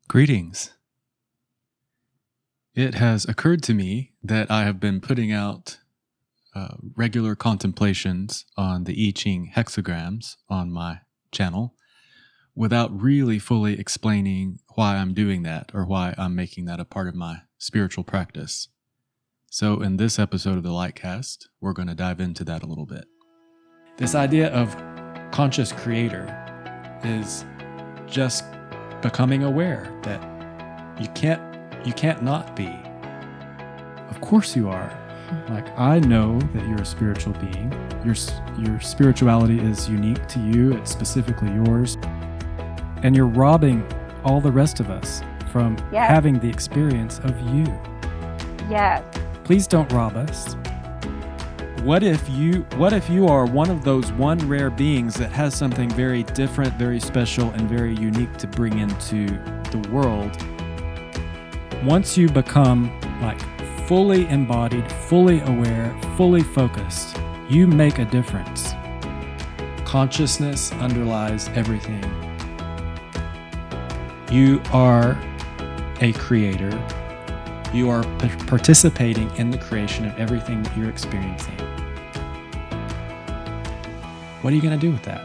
Greetings. It has occurred to me that I have been putting out regular contemplations on the I Ching hexagrams on my channel without really fully explaining why I'm doing that or why I'm making that a part of my spiritual practice. So in this episode of the LightCast, we're going to dive into that a little bit. This idea of conscious creator is just becoming aware that you can't not be. Of course you are. Like, I know that you're a spiritual being. Your spirituality is unique to you. It's specifically yours. And you're robbing all the rest of us from having the experience of you. Yes. Please don't rob us. What if you are one of those one rare beings that has something very different, very special, and very unique to bring into the world? Once you become like fully embodied, fully aware, fully focused, you make a difference. Consciousness underlies everything. You are a creator. You are participating in the creation of everything that you're experiencing. What are you going to do with that?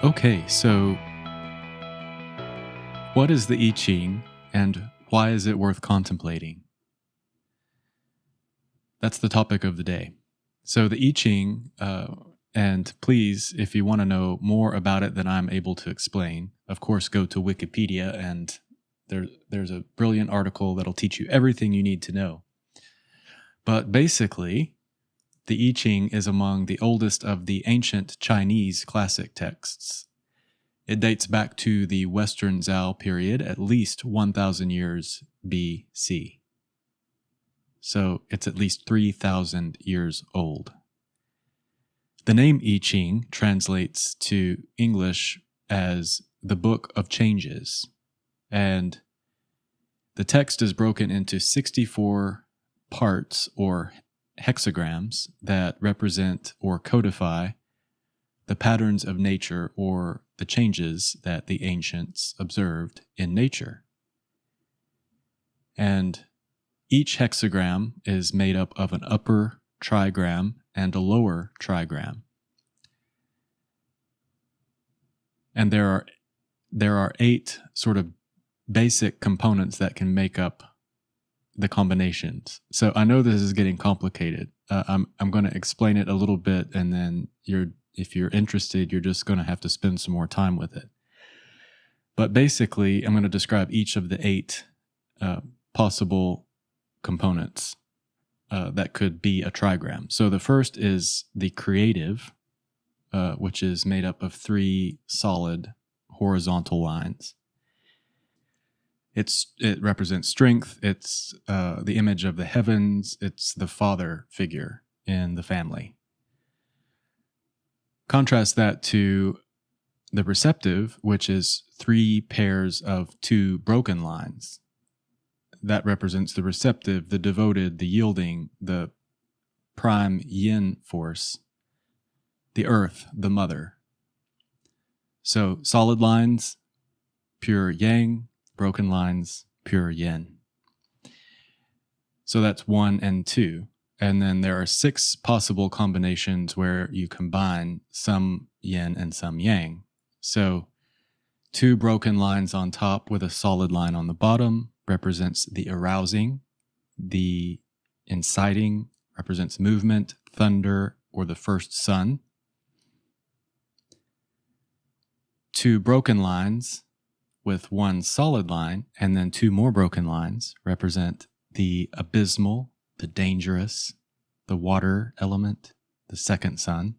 Okay, so what is the I Ching and why is it worth contemplating? That's the topic of the day. So the I Ching, and please, if you want to know more about it than I'm able to explain, of course, go to Wikipedia and there's a brilliant article that'll teach you everything you need to know. But basically, the I Ching is among the oldest of the ancient Chinese classic texts. It dates back to the Western Zhao period, at least 1,000 years BC. So it's at least 3,000 years old. The name I Ching translates to English as the Book of Changes, and the text is broken into 64 parts or hexagrams that represent or codify the patterns of nature or the changes that the ancients observed in nature. And each hexagram is made up of an upper trigram and a lower trigram. And there are 8 sort of basic components that can make up the combinations. So I know this is getting complicated. I'm going to explain it a little bit, and then if you're interested, you're just going to have to spend some more time with it. But basically, I'm going to describe each of the 8 possible components that could be a trigram. So the first is the creative, which is made up of 3 solid horizontal lines. It represents strength. It's the image of the heavens. It's the father figure in the family. Contrast that to the receptive, which is 3 pairs of 2 broken lines. That represents the receptive, the devoted, the yielding, the prime yin force, the earth, the mother. So solid lines, pure yang, broken lines, pure yin. So that's 1 and 2. And then there are 6 possible combinations where you combine some yin and some yang. So 2 broken lines on top with a solid line on the bottom represents the arousing. The inciting represents movement, thunder, or the first sun. 2 broken lines with 1 solid line, and then 2 more broken lines represent the abysmal, the dangerous, the water element, the second sun.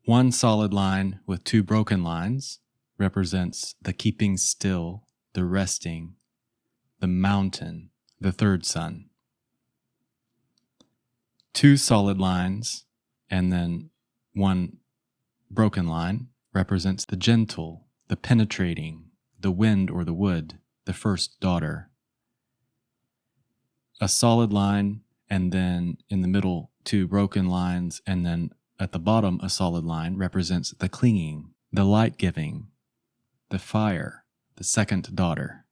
1 solid line with 2 broken lines represents the keeping still, the resting, the mountain, the third sun. 2 solid lines and then 1 broken line represents the gentle, the penetrating, the wind or the wood, the first daughter. A solid line, and then in the middle, 2 broken lines, and then at the bottom, a solid line represents the clinging, the light giving, the fire, the second daughter.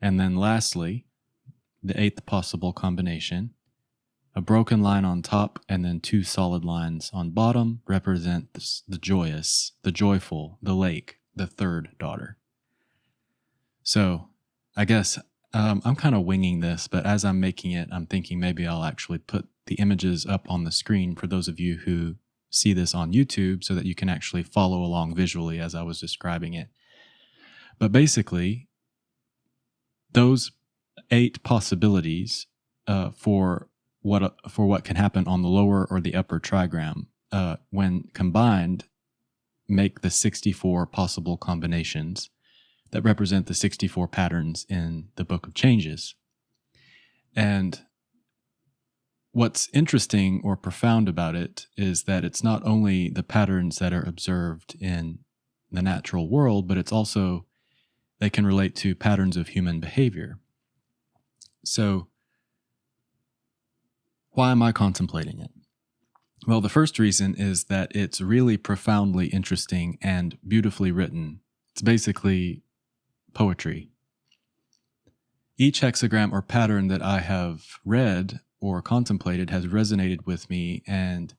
And then lastly, the eighth possible combination, a broken line on top and then two solid lines on bottom represent the joyous, the joyful, the lake, the third daughter. So I guess I'm kind of winging this, but as I'm making it, I'm thinking maybe I'll actually put the images up on the screen for those of you who see this on YouTube so that you can actually follow along visually as I was describing it. But basically, those 8 possibilities for what can happen on the lower or the upper trigram, when combined, make the 64 possible combinations that represent the 64 patterns in the Book of Changes. And what's interesting or profound about it is that it's not only the patterns that are observed in the natural world, but it's also they can relate to patterns of human behavior. So, why am I contemplating it? Well, the first reason is that it's really profoundly interesting and beautifully written. It's basically poetry. Each hexagram or pattern that I have read or contemplated has resonated with me, and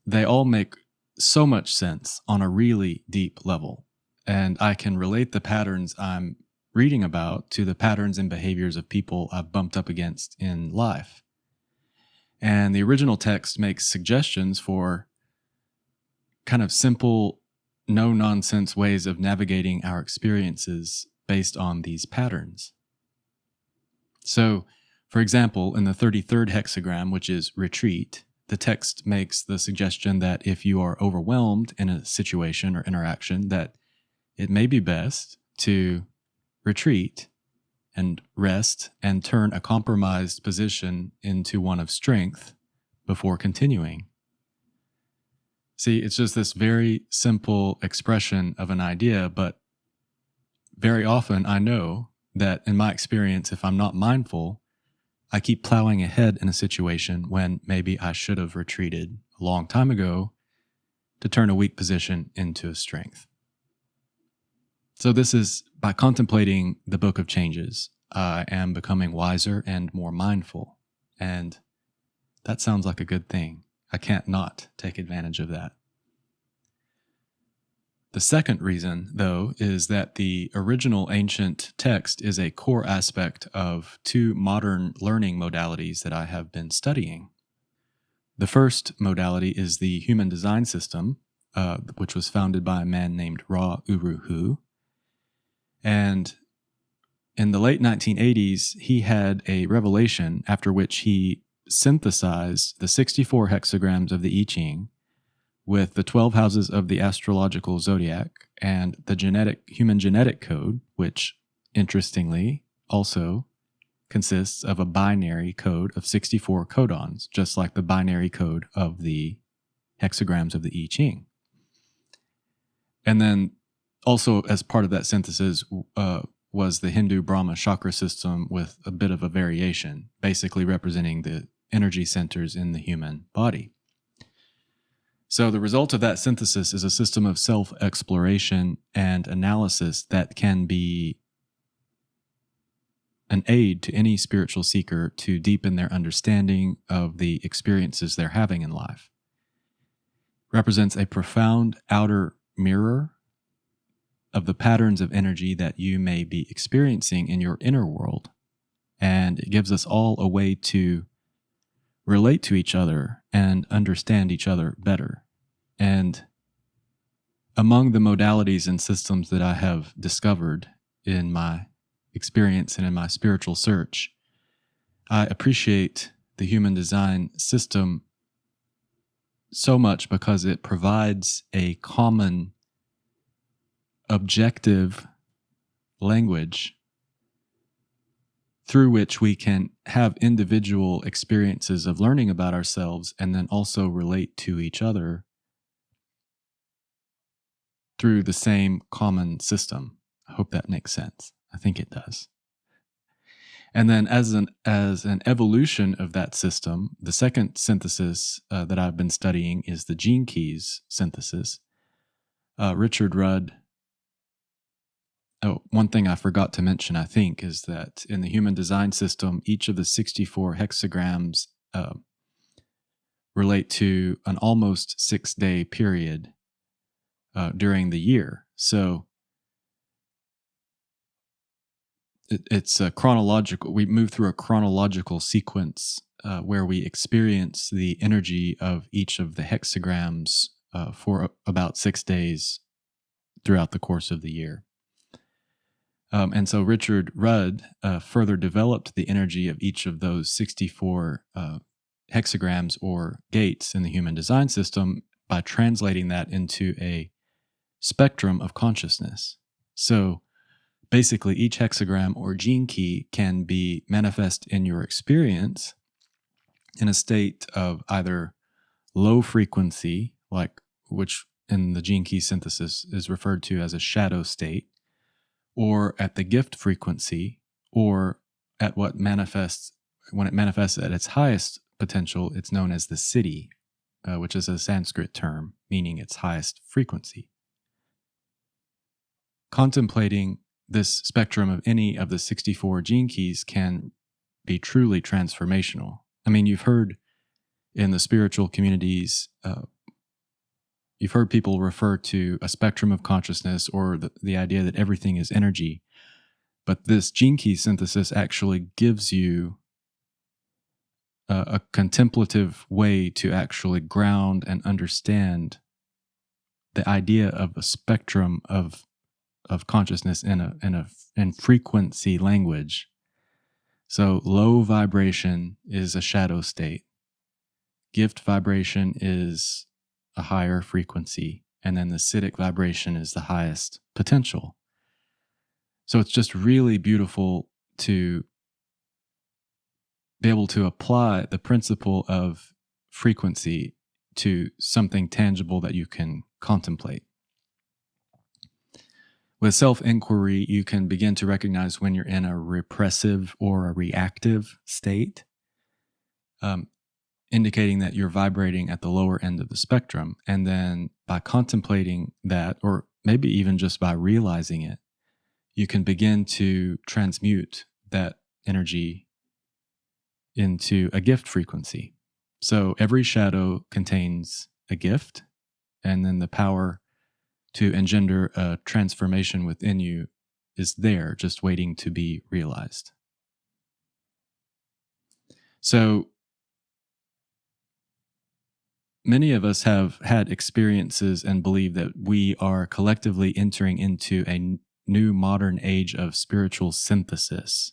they all make so much sense on a really deep level. And I can relate the patterns I'm reading about to the patterns and behaviors of people I've bumped up against in life. And the original text makes suggestions for kind of simple, no-nonsense ways of navigating our experiences based on these patterns. So, for example, in the 33rd hexagram, which is retreat, the text makes the suggestion that if you are overwhelmed in a situation or interaction, that it may be best to retreat and rest and turn a compromised position into one of strength before continuing. See, it's just this very simple expression of an idea, but very often I know that in my experience, if I'm not mindful, I keep plowing ahead in a situation when maybe I should have retreated a long time ago to turn a weak position into a strength. So this is, by contemplating the Book of Changes, I am becoming wiser and more mindful. And that sounds like a good thing. I can't not take advantage of that. The second reason, though, is that the original ancient text is a core aspect of 2 modern learning modalities that I have been studying. The first modality is the human design system, which was founded by a man named Ra Uru Hu. And in the late 1980s, he had a revelation after which he synthesized the 64 hexagrams of the I Ching with the 12 houses of the astrological zodiac and the human genetic code, which, interestingly, also consists of a binary code of 64 codons, just like the binary code of the hexagrams of the I Ching. And then also, as part of that synthesis, was the Hindu Brahma chakra system with a bit of a variation, basically representing the energy centers in the human body. So the result of that synthesis is a system of self-exploration and analysis that can be an aid to any spiritual seeker to deepen their understanding of the experiences they're having in life. Represents a profound outer mirror of the patterns of energy that you may be experiencing in your inner world. And it gives us all a way to relate to each other and understand each other better. And among the modalities and systems that I have discovered in my experience and in my spiritual search, I appreciate the human design system so much because it provides a common objective language through which we can have individual experiences of learning about ourselves and then also relate to each other through the same common system. I hope that makes sense. I think it does. And then as an evolution of that system, the second synthesis that I've been studying is the gene keys synthesis. Richard Rudd. Oh, one thing I forgot to mention, I think, is that in the human design system, each of the 64 hexagrams relate to an almost 6-day period during the year. So it's a chronological, we move through a chronological sequence where we experience the energy of each of the hexagrams for about 6 days throughout the course of the year. And so Richard Rudd further developed the energy of each of those 64 hexagrams or gates in the human design system by translating that into a spectrum of consciousness. So basically, each hexagram or gene key can be manifest in your experience in a state of either low frequency, which in the gene key synthesis is referred to as a shadow state, or at the gift frequency, or at when it manifests at its highest potential, it's known as the siddhi, which is a Sanskrit term meaning its highest frequency. Contemplating this spectrum of any of the 64 gene keys can be truly transformational. I mean, you've heard in the spiritual communities, you've heard people refer to a spectrum of consciousness or the idea that everything is energy. But this gene key synthesis actually gives you a contemplative way to actually ground and understand the idea of a spectrum of consciousness in frequency language. So low vibration is a shadow state. Gift vibration is a higher frequency, and then the siddhic vibration is the highest potential. So it's just really beautiful to be able to apply the principle of frequency to something tangible that you can contemplate. With self-inquiry, you can begin to recognize when you're in a repressive or a reactive state, indicating that you're vibrating at the lower end of the spectrum. And then by contemplating that, or maybe even just by realizing it, you can begin to transmute that energy into a gift frequency. So every shadow contains a gift, and then the power to engender a transformation within you is there, just waiting to be realized. So many of us have had experiences and believe that we are collectively entering into a new modern age of spiritual synthesis.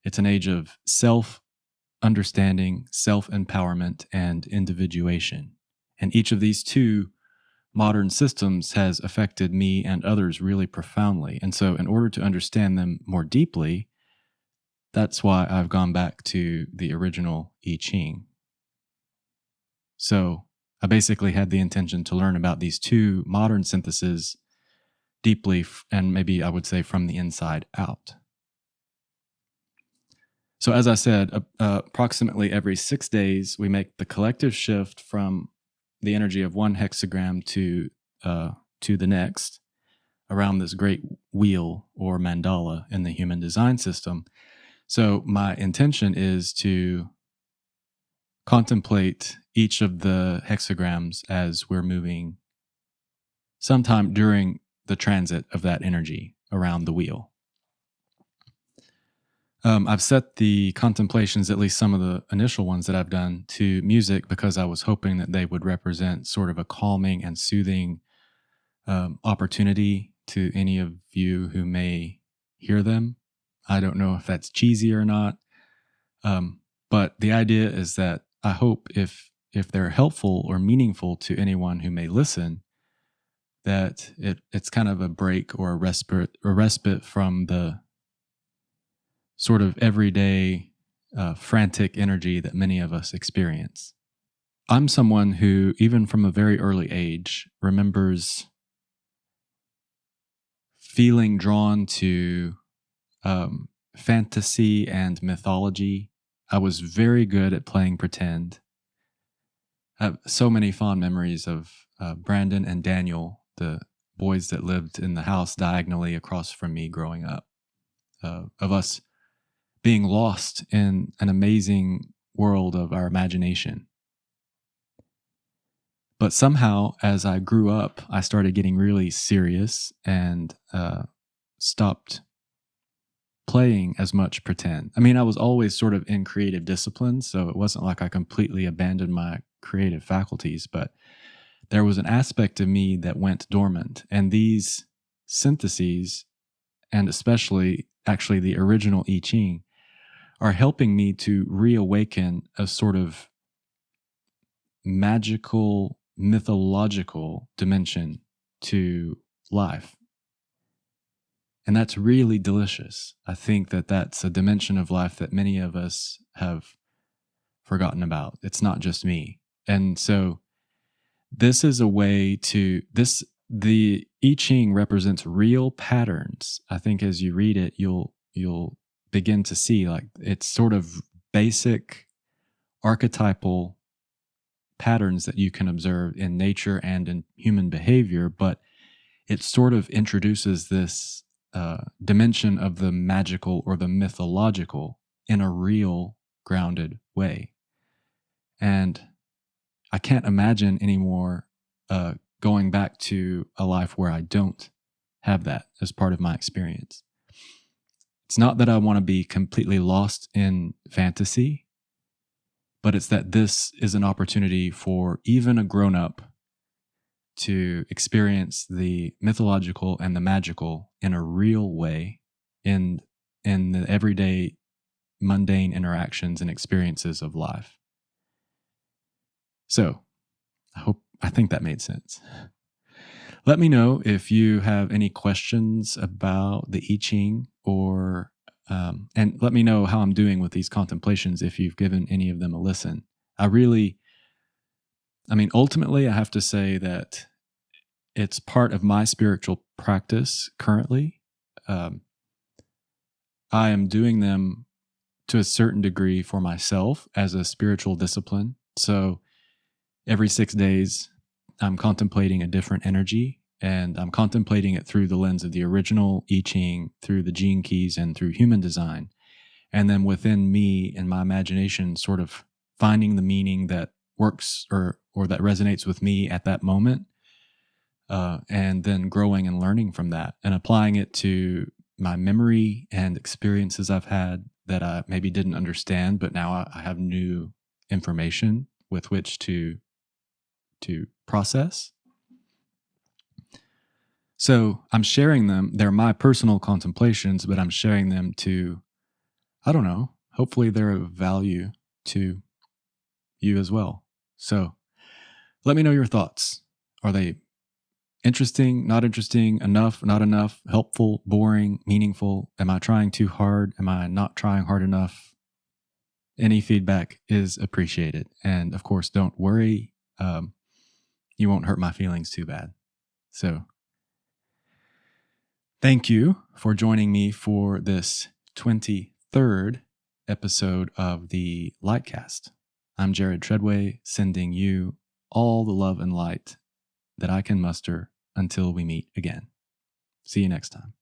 It's an age of self-understanding, self-empowerment, and individuation. And each of these two modern systems has affected me and others really profoundly. And so in order to understand them more deeply, that's why I've gone back to the original I Ching. So I basically had the intention to learn about these two modern syntheses deeply, and maybe I would say from the inside out. So as I said, approximately every 6 days, we make the collective shift from the energy of one hexagram to the next around this great wheel or mandala in the human design system. So my intention is to contemplate each of the hexagrams as we're moving sometime during the transit of that energy around the wheel. I've set the contemplations, at least some of the initial ones that I've done, to music because I was hoping that they would represent sort of a calming and soothing opportunity to any of you who may hear them. I don't know if that's cheesy or not, but the idea is that I hope if they're helpful or meaningful to anyone who may listen, that it's kind of a break or a respite from the sort of everyday frantic energy that many of us experience. I'm someone who, even from a very early age, remembers feeling drawn to fantasy and mythology. I was very good at playing pretend. I have so many fond memories of Brandon and Daniel, the boys that lived in the house diagonally across from me growing up, of us being lost in an amazing world of our imagination. But somehow, as I grew up, I started getting really serious and stopped playing as much pretend. I mean, I was always sort of in creative disciplines, so it wasn't like I completely abandoned my creative faculties, but there was an aspect of me that went dormant. And these syntheses, and especially actually the original I Ching, are helping me to reawaken a sort of magical, mythological dimension to life. And that's really delicious. I think that that's a dimension of life that many of us have forgotten about. It's not just me. And so this is a way to the I Ching represents real patterns. I think as you read it, you'll begin to see like it's sort of basic archetypal patterns that you can observe in nature and in human behavior, but it sort of introduces this dimension of the magical or the mythological in a real, grounded way. And I can't imagine anymore going back to a life where I don't have that as part of my experience. It's not that I want to be completely lost in fantasy, but it's that this is an opportunity for even a grown-up to experience the mythological and the magical in a real way in the everyday mundane interactions and experiences of life. So I think that made sense. Let me know if you have any questions about the I Ching or and let me know how I'm doing with these contemplations if you've given any of them a listen. Ultimately, I have to say that it's part of my spiritual practice currently. I am doing them to a certain degree for myself as a spiritual discipline. So every 6 days, I'm contemplating a different energy, and I'm contemplating it through the lens of the original I Ching, through the gene keys, and through human design. And then within me and my imagination, sort of finding the meaning that works or that resonates with me at that moment, and then growing and learning from that and applying it to my memory and experiences I've had that I maybe didn't understand, but now I have new information with which to process. So I'm sharing them. They're my personal contemplations, but I'm sharing them to, I don't know, hopefully they're of value to you as well. So let me know your thoughts. Are they interesting, not interesting, enough, not enough, helpful, boring, meaningful? Am I trying too hard? Am I not trying hard enough? Any feedback is appreciated. And of course, don't worry. You won't hurt my feelings too bad. So thank you for joining me for this 23rd episode of the LightCast. I'm Jared Treadway, sending you all the love and light that I can muster until we meet again. See you next time.